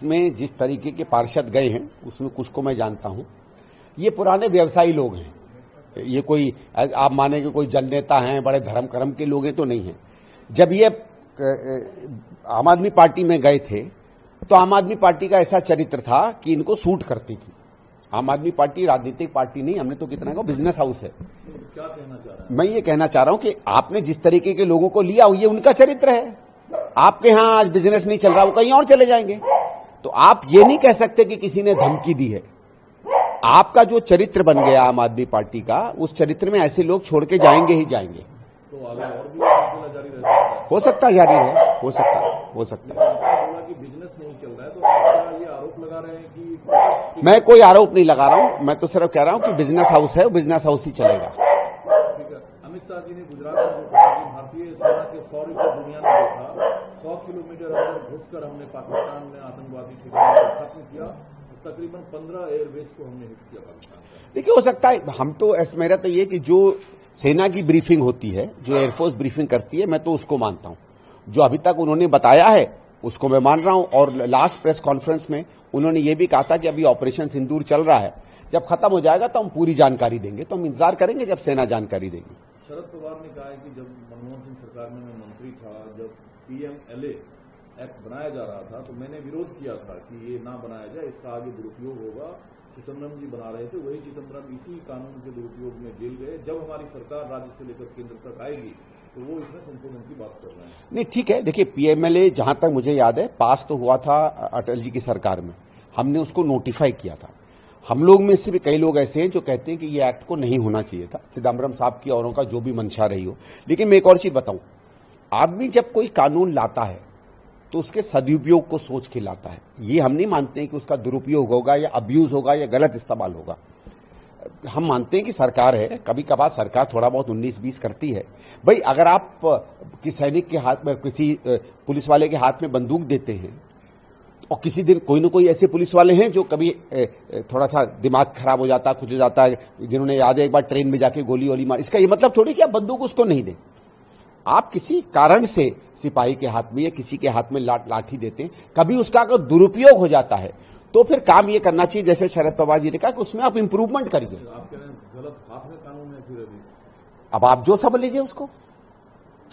में जिस तरीके के पार्षद गए हैं उसमें कुछ को मैं जानता हूं। ये पुराने व्यवसायी लोग हैं, ये कोई आप माने कि कोई जननेता हैं, बड़े धर्म कर्म के लोग हैं तो नहीं है। जब ये आम आदमी पार्टी में गए थे तो आम आदमी पार्टी का ऐसा चरित्र था कि इनको सूट करती थी। आम आदमी पार्टी राजनीतिक पार्टी नहीं, हमने तो कितना कहा बिजनेस हाउस है। क्या कहना चाह रहा है? मैं ये कहना चाह रहा हूं कि आपने जिस तरीके के लोगों को लिया ये उनका चरित्र है। आपके यहां आज बिजनेस नहीं चल रहा, वो कहीं और चले जाएंगे। तो आप ये नहीं कह सकते कि किसी ने धमकी दी है। आपका जो चरित्र बन गया आम आदमी पार्टी का, उस चरित्र में ऐसे लोग छोड़ के जाएंगे ही जाएंगे। तो आगे और भी सिलसिला जारी रह सकता है। हो सकता है जारी रहे, हो सकता है। आपने बोला कि बिजनेस नहीं चल रहा है, तो आप क्या ये आरोप लगा रहे हैं कि मैं कोई आरोप नहीं लगा रहा हूं, मैं तो सिर्फ कह रहा हूं कि बिजनेस हाउस है, बिजनेस हाउस ही चलेगा। ठीक है। अमित शाह जी ने गुजरात में जो कहा कि भारतीय सेना के 100 रिकॉर्ड दुनिया ने देखा, 100 किलोमीटर अंदर घुसकर हमने पाकिस्तान में आतंकवादी ठिकानों को खत्म किया, तो तकरीबन 15 एयरबेस को हमने हिट किया पाकिस्तान का। देखिए, हो सकता है हम तो मेरा तो ये कि जो सेना की ब्रीफिंग होती है, जो एयरफोर्स ब्रीफिंग करती है, मैं तो उसको मानता हूं। जो अभी तक उन्होंने बताया है उसको मैं मान रहा हूं। और लास्ट प्रेस कॉन्फ्रेंस में उन्होंने ये भी कहा था कि अभी ऑपरेशन सिंदूर चल रहा है, जब खत्म हो जाएगा तो हम पूरी जानकारी देंगे। तो हम इंतजार करेंगे जब सेना जानकारी देगी। शरद पवार ने कहा है कि जब मनमोहन सिंह सरकार में मैं मंत्री था, जब PMLA एक्ट बनाया जा रहा था, तो मैंने विरोध किया था कि ये ना बनाया जाए, इसका आगे दुरुपयोग होगा। चिदम्बरम जी बना रहे थे, वही चिदम्बरम इसी कानून के दुरुपयोग में जेल गए। जब हमारी सरकार राज्य से लेकर केंद्र तक आएगी तो वो इसमें संशोधन की बात कर रहे हैं। नहीं, ठीक है। देखिए, PMLA जहां तक मुझे याद है पास तो हुआ था अटल जी की सरकार में, हमने उसको नोटिफाई किया था। हम लोग में से भी कई लोग ऐसे हैं जो कहते हैं कि ये एक्ट को नहीं होना चाहिए था, चिदम्बरम साहब की औरों का जो भी मंशा रही हो। लेकिन मैं एक और चीज बताऊं, आदमी जब कोई कानून लाता है तो उसके सदुपयोग को सोच के लाता है। ये हम नहीं मानते हैं कि उसका दुरुपयोग होगा या अब्यूज होगा या गलत इस्तेमाल होगा। हम मानते हैं कि सरकार है, कभी कभार सरकार थोड़ा बहुत 19-20 करती है। भाई, अगर आप किसी सैनिक के हाथ में, किसी पुलिस वाले के हाथ में बंदूक देते हैं, और किसी दिन कोई न कोई ऐसे पुलिस वाले हैं जो कभी थोड़ा सा दिमाग खराब हो जाता है, कुछ हो जाता है, जिन्होंने याद है एक बार ट्रेन में जाके गोली वोली मार, इसका ये मतलब थोड़ी कि आप बंदूक उसको नहीं दें। आप किसी कारण से सिपाही के हाथ में या किसी के हाथ में लाठी देते हैं, कभी उसका अगर दुरुपयोग हो जाता है तो फिर काम ये करना चाहिए, जैसे शरद पवार जी ने कहा कि उसमें आप इंप्रूवमेंट करिए। आप कह रहे हैं गलत हाथ में कानून है फिर अभी। अब आप जो समझ लीजिए उसको,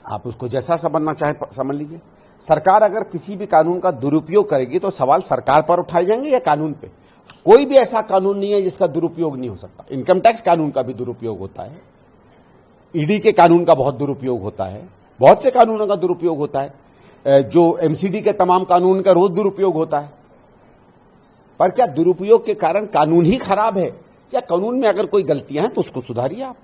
आप उसको जैसा समझना चाहे समझ लीजिए। सरकार अगर किसी भी कानून का दुरुपयोग करेगी तो सवाल सरकार पर उठाए जाएंगे या कानून पे। कोई भी ऐसा कानून नहीं है जिसका दुरुपयोग नहीं हो सकता। इनकम टैक्स कानून का भी दुरुपयोग होता है, ईडी के कानून का बहुत दुरुपयोग होता है, बहुत से कानूनों का दुरुपयोग होता है, जो MCD के तमाम कानून का रोज दुरुपयोग होता है। पर क्या दुरुपयोग के कारण कानून ही खराब है, या कानून में अगर कोई गलतियां हैं तो उसको सुधारिए आप।